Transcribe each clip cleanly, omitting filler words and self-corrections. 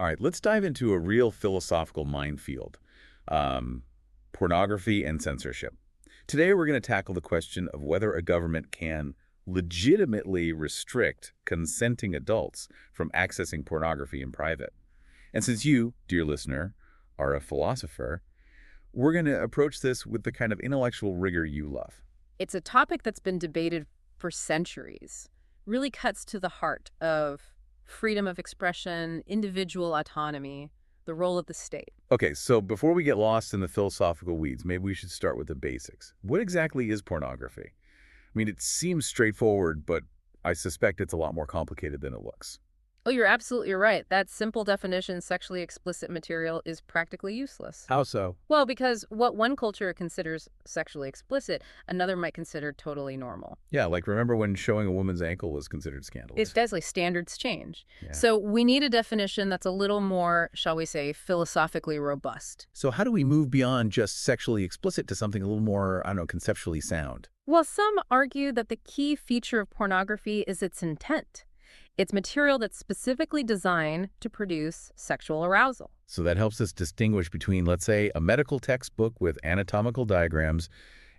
All right, let's dive into a real philosophical minefield. Um, Pornography and censorship. Today, we're going to tackle the question of whether a government can legitimately restrict consenting adults from accessing pornography in private. And since you, dear listener, are a philosopher, we're going to approach this with the kind of intellectual rigor you love. It's a topic that's been debated for centuries, really cuts to the heart of freedom of expression, individual autonomy, the role of the state. Okay, so before we get lost in the philosophical weeds, maybe we should start with the basics. What exactly is pornography? I mean, it seems straightforward, but I suspect it's a lot more complicated than it looks. Oh, you're absolutely right. That simple definition, sexually explicit material, is practically useless. How so? Well, because what one culture considers sexually explicit, another might consider totally normal. Yeah, like remember when showing a woman's ankle was considered It's scandalous? deadly. Standards change. Yeah. So we need a definition that's a little more, shall we say, philosophically robust. So how do we move beyond just sexually explicit to something a little more, I don't know, conceptually sound? Well, some argue that the key feature of pornography is its intent. It's material that's specifically designed to produce sexual arousal. So that helps us distinguish between, let's say, a medical textbook with anatomical diagrams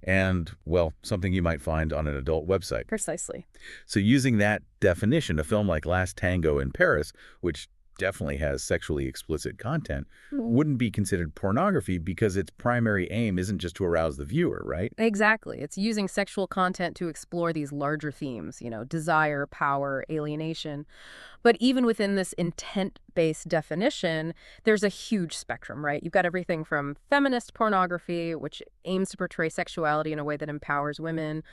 and, well, something you might find on an adult website. Precisely. So using that definition, a film like Last Tango in Paris, which definitely has sexually explicit content, wouldn't be considered pornography because its primary aim isn't just to arouse the viewer, right? Exactly. It's using sexual content to explore these larger themes, desire, power, alienation. But even within this intent-based definition, there's a huge spectrum, right? You've got everything from feminist pornography, which aims to portray sexuality in a way that empowers women,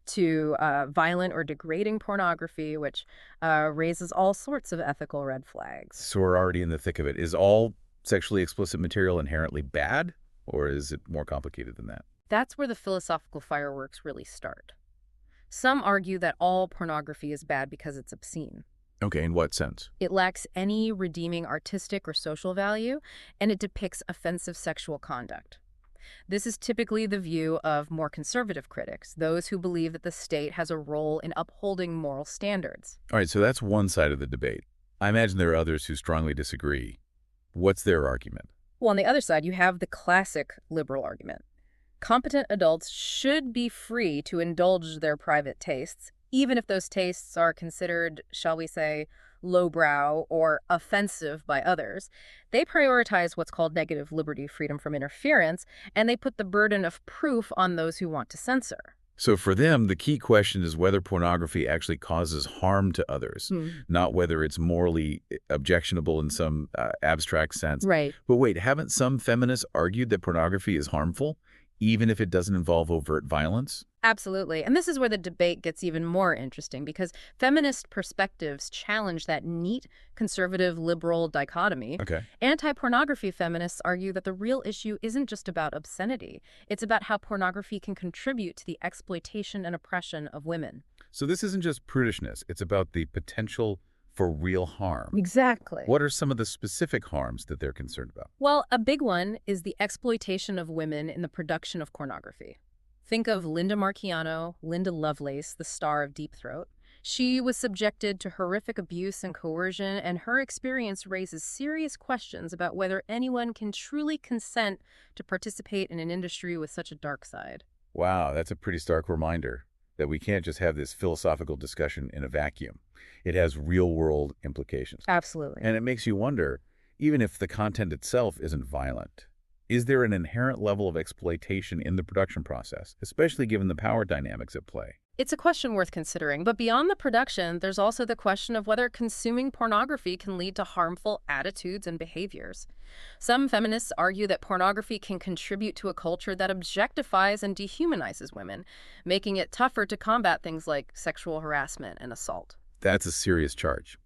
to violent or degrading pornography, which raises all sorts of ethical red flags. So we're already in the thick of it. Is all sexually explicit material inherently bad, or is it more complicated than that? That's where the philosophical fireworks really start. Some argue that all pornography is bad because it's obscene. Okay, in what sense? It lacks any redeeming artistic or social value, and it depicts offensive sexual conduct. This is typically the view of more conservative critics, those who believe that the state has a role in upholding moral standards. All right, so that's one side of the debate. I imagine there are others who strongly disagree. What's their argument? Well, on the other side, you have the classic liberal argument. Competent adults should be free to indulge their private tastes, even if those tastes are considered, shall we say, lowbrow or offensive by others. They prioritize what's called negative liberty, freedom from interference, and they put the burden of proof on those who want to censor. So for them, the key question is whether pornography actually causes harm to others, not whether it's morally objectionable in some abstract sense. Right. But wait, haven't some feminists argued that pornography is harmful, even if it doesn't involve overt violence? Absolutely. And this is where the debate gets even more interesting because feminist perspectives challenge that neat conservative liberal dichotomy. Okay. Anti-pornography feminists argue that the real issue isn't just about obscenity. It's about how pornography can contribute to the exploitation and oppression of women. So this isn't just prudishness. It's about the potential for real harm. Exactly. What are some of the specific harms that they're concerned about? Well, a big one is the exploitation of women in the production of pornography. Think of Linda Marchiano, Linda Lovelace, the star of Deep Throat. She was subjected to horrific abuse and coercion, and her experience raises serious questions about whether anyone can truly consent to participate in an industry with such a dark side. Wow, that's a pretty stark reminder that we can't just have this philosophical discussion in a vacuum. It has real-world implications. Absolutely. And it makes you wonder, even if the content itself isn't violent, is there an inherent level of exploitation in the production process, especially given the power dynamics at play? It's a question worth considering, but beyond the production, there's also the question of whether consuming pornography can lead to harmful attitudes and behaviors. Some feminists argue that pornography can contribute to a culture that objectifies and dehumanizes women, making it tougher to combat things like sexual harassment and assault. That's a serious charge.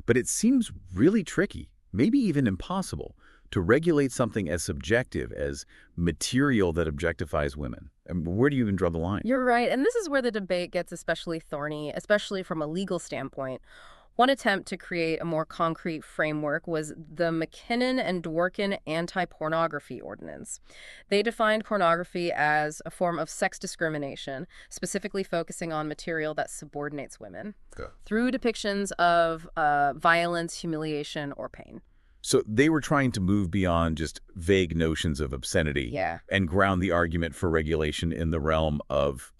But it seems really tricky, maybe even impossible, to regulate something as subjective as material that objectifies women. And where do you even draw the line? You're right, and this is where the debate gets especially thorny, especially from a legal standpoint. One attempt to create a more concrete framework was the McKinnon and Dworkin Anti-Pornography Ordinance. They defined pornography as a form of sex discrimination, specifically focusing on material that subordinates women through depictions of violence, humiliation, or pain. So they were trying to move beyond just vague notions of obscenity Yeah. and ground the argument for regulation in the realm of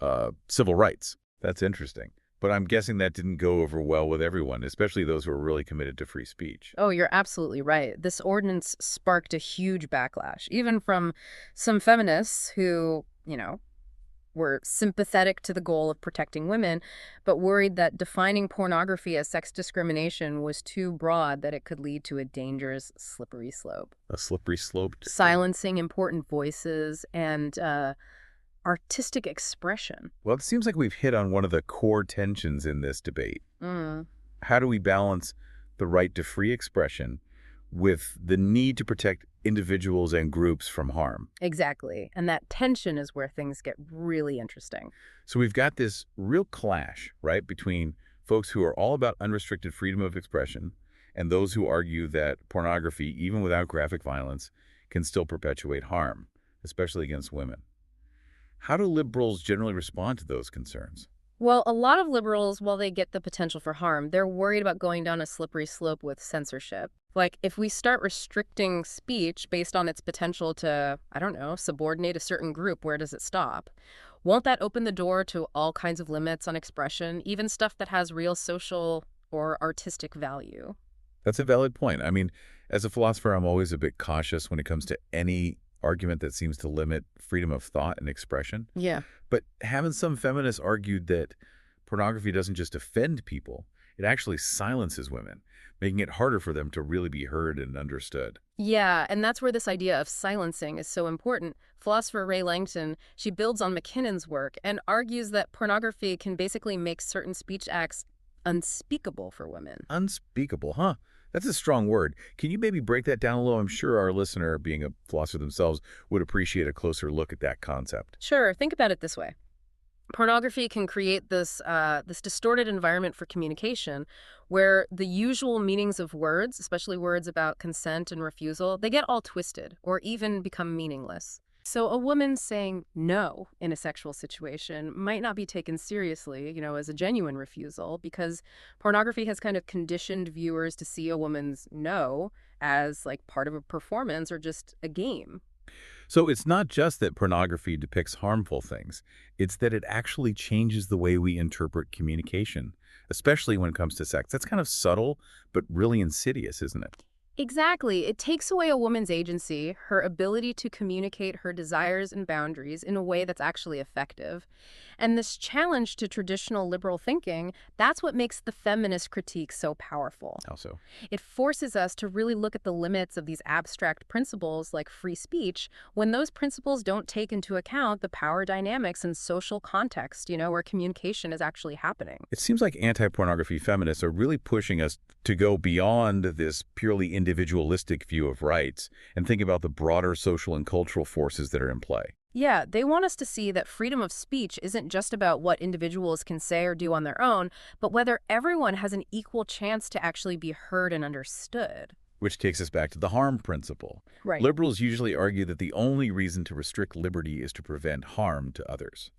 civil rights. That's interesting. But I'm guessing that didn't go over well with everyone, especially those who are really committed to free speech. Oh, you're absolutely right. This ordinance sparked a huge backlash, even from some feminists who, were sympathetic to the goal of protecting women, but worried that defining pornography as sex discrimination was too broad that it could lead to a dangerous, slippery slope. A slippery slope. Silencing important voices and artistic expression. Well, it seems like we've hit on one of the core tensions in this debate. Mm. How do we balance the right to free expression with the need to protect individuals and groups from harm? Exactly. And that tension is where things get really interesting. So we've got this real clash, right, between folks who are all about unrestricted freedom of expression and those who argue that pornography, even without graphic violence, can still perpetuate harm, especially against women. How do liberals generally respond to those concerns? Well, a lot of liberals, while they get the potential for harm, they're worried about going down a slippery slope with censorship. Like, if we start restricting speech based on its potential to, I don't know, subordinate a certain group, where does it stop? Won't that open the door to all kinds of limits on expression, even stuff that has real social or artistic value? That's a valid point. I mean, as a philosopher, I'm always a bit cautious when it comes to any argument that seems to limit freedom of thought and expression. Yeah. But haven't some feminists argued that pornography doesn't just offend people, it actually silences women, making it harder for them to really be heard and understood? Yeah, and that's where this idea of silencing is so important. Philosopher Ray Langton, she builds on McKinnon's work and argues that pornography can basically make certain speech acts unspeakable for women. Unspeakable, huh? That's a strong word. Can you maybe break that down a little? I'm sure our listener, being a philosopher themselves, would appreciate a closer look at that concept. Sure, think about it this way. Pornography can create this distorted environment for communication where the usual meanings of words, especially words about consent and refusal, they get all twisted or even become meaningless. So a woman saying no in a sexual situation might not be taken seriously, as a genuine refusal because pornography has kind of conditioned viewers to see a woman's no as like part of a performance or just a game. So it's not just that pornography depicts harmful things, it's that it actually changes the way we interpret communication, especially when it comes to sex. That's kind of subtle, but really insidious, isn't it? Exactly. It takes away a woman's agency, her ability to communicate her desires and boundaries in a way that's actually effective. And this challenge to traditional liberal thinking, that's what makes the feminist critique so powerful. Also, It forces us to really look at the limits of these abstract principles like free speech when those principles don't take into account the power dynamics and social context, where communication is actually happening. it seems like anti-pornography feminists are really pushing us to go beyond this purely individualistic view of rights and think about the broader social and cultural forces that are in play. Yeah, they want us to see that freedom of speech isn't just about what individuals can say or do on their own, but whether everyone has an equal chance to actually be heard and understood. Which takes us back to the harm principle. Right. Liberals usually argue that the only reason to restrict liberty is to prevent harm to others.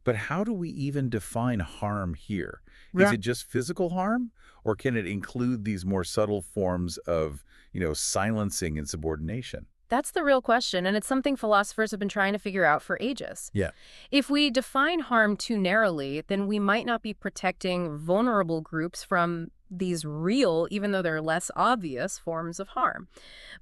But how do we even define harm here? Is Yeah. it just physical harm, or can it include these more subtle forms of, silencing and subordination? That's the real question, and it's something philosophers have been trying to figure out for ages. Yeah. If we define harm too narrowly, then we might not be protecting vulnerable groups from these real, even though they're less obvious, forms of harm.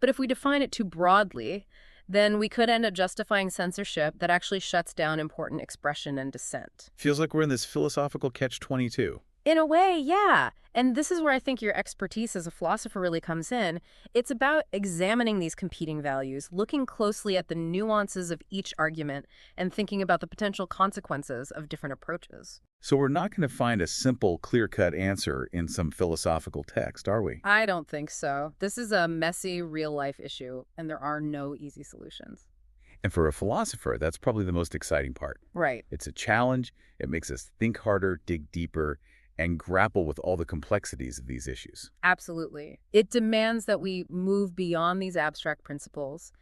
But if we define it too broadly, then we could end up justifying censorship that actually shuts down important expression and dissent. Feels like we're in this philosophical catch-22. In a way, yeah. And this is where I think your expertise as a philosopher really comes in. It's about examining these competing values, looking closely at the nuances of each argument, and thinking about the potential consequences of different approaches. So we're not going to find a simple, clear-cut answer in some philosophical text, are we? I don't think so. This is a messy, real-life issue, and there are no easy solutions. And for a philosopher, that's probably the most exciting part. Right. It's a challenge. It makes us think harder, dig deeper, and grapple with all the complexities of these issues. Absolutely. It demands that we move beyond these abstract principles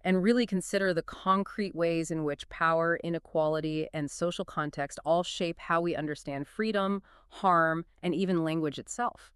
and really consider the concrete ways in which power, inequality, and social context all shape how we understand freedom, harm, and even language itself.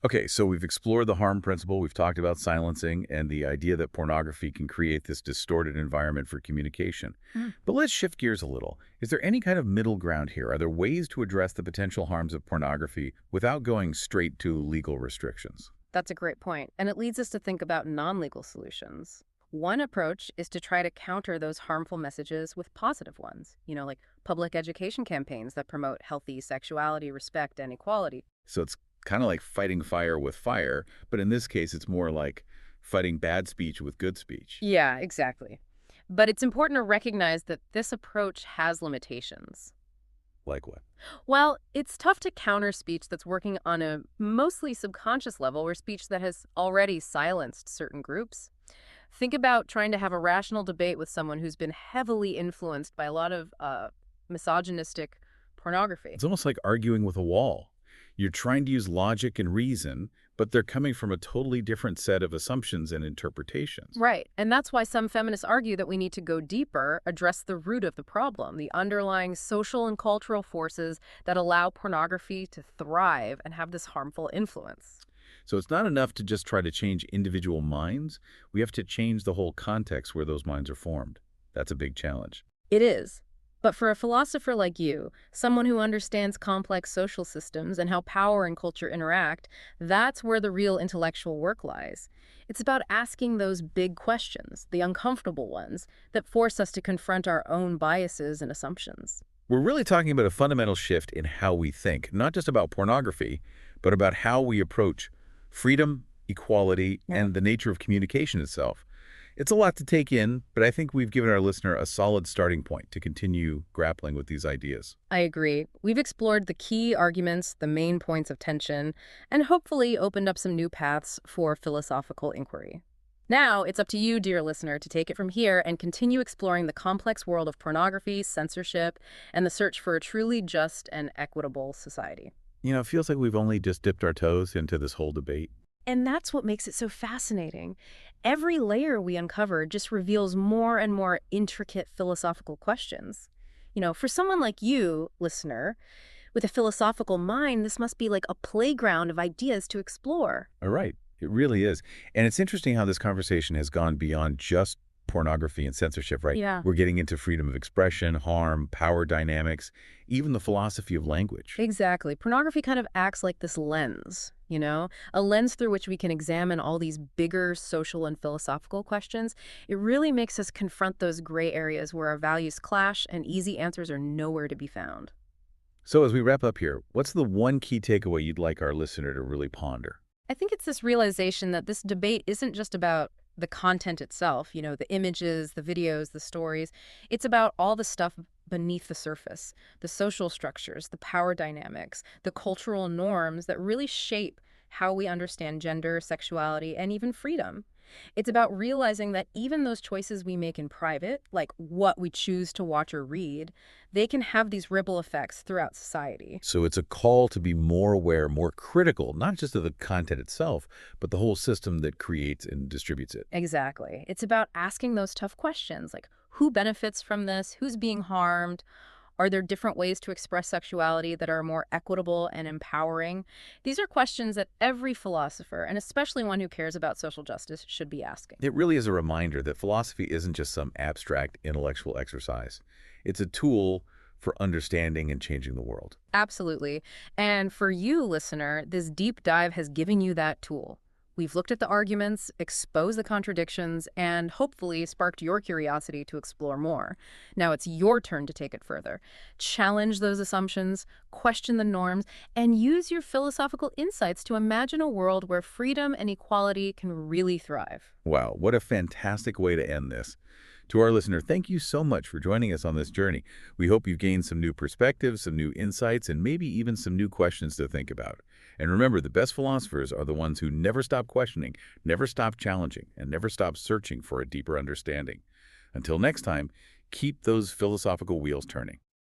Okay, so we've explored the harm principle, we've talked about silencing, and the idea that pornography can create this distorted environment for communication. Mm. But let's shift gears a little. Is there any kind of middle ground here? Are there ways to address the potential harms of pornography without going straight to legal restrictions? That's a great point, and it leads us to think about non-legal solutions. One approach is to try to counter those harmful messages with positive ones, like public education campaigns that promote healthy sexuality, respect, and equality. So it's kind of like fighting fire with fire, but in this case, it's more like fighting bad speech with good speech. Yeah, exactly. But it's important to recognize that this approach has limitations. Like what? Well, it's tough to counter speech that's working on a mostly subconscious level or speech that has already silenced certain groups. Think about trying to have a rational debate with someone who's been heavily influenced by a lot of misogynistic pornography. It's almost like arguing with a wall. You're trying to use logic and reason, but they're coming from a totally different set of assumptions and interpretations. Right. And that's why some feminists argue that we need to go deeper, address the root of the problem, the underlying social and cultural forces that allow pornography to thrive and have this harmful influence. So it's not enough to just try to change individual minds. We have to change the whole context where those minds are formed. That's a big challenge. It is. But for a philosopher like you, someone who understands complex social systems and how power and culture interact, that's where the real intellectual work lies. It's about asking those big questions, the uncomfortable ones, that force us to confront our own biases and assumptions. We're really talking about a fundamental shift in how we think, not just about pornography, but about how we approach freedom, equality, Yeah. and the nature of communication itself. It's a lot to take in, but I think we've given our listener a solid starting point to continue grappling with these ideas. I agree. We've explored the key arguments, the main points of tension, and hopefully opened up some new paths for philosophical inquiry. Now, it's up to you, dear listener, to take it from here and continue exploring the complex world of pornography, censorship, and the search for a truly just and equitable society. It feels like we've only just dipped our toes into this whole debate. And that's what makes it so fascinating. Every layer we uncover just reveals more and more intricate philosophical questions. For someone like you, listener, with a philosophical mind, this must be like a playground of ideas to explore. All right. It really is. And it's interesting how this conversation has gone beyond just pornography and censorship, right? Yeah. We're getting into freedom of expression, harm, power dynamics, even the philosophy of language. Exactly. Pornography kind of acts like this lens, a lens through which we can examine all these bigger social and philosophical questions. It really makes us confront those gray areas where our values clash and easy answers are nowhere to be found. So as we wrap up here, what's the one key takeaway you'd like our listener to really ponder? I think it's this realization that this debate isn't just about the content itself, the images, the videos, the stories. It's about all the stuff beneath the surface, the social structures, the power dynamics, the cultural norms that really shape how we understand gender, sexuality, and even freedom. It's about realizing that even those choices we make in private, like what we choose to watch or read, they can have these ripple effects throughout society. So it's a call to be more aware, more critical, not just of the content itself, but the whole system that creates and distributes it. Exactly. It's about asking those tough questions, like who benefits from this? Who's being harmed? Are there different ways to express sexuality that are more equitable and empowering? These are questions that every philosopher, and especially one who cares about social justice, should be asking. It really is a reminder that philosophy isn't just some abstract intellectual exercise. It's a tool for understanding and changing the world. Absolutely. And for you, listener, this deep dive has given you that tool. We've looked at the arguments, exposed the contradictions, and hopefully sparked your curiosity to explore more. Now it's your turn to take it further. Challenge those assumptions, question the norms, and use your philosophical insights to imagine a world where freedom and equality can really thrive. Wow, what a fantastic way to end this. To our listener, thank you so much for joining us on this journey. We hope you've gained some new perspectives, some new insights, and maybe even some new questions to think about. And remember, the best philosophers are the ones who never stop questioning, never stop challenging, and never stop searching for a deeper understanding. Until next time, keep those philosophical wheels turning.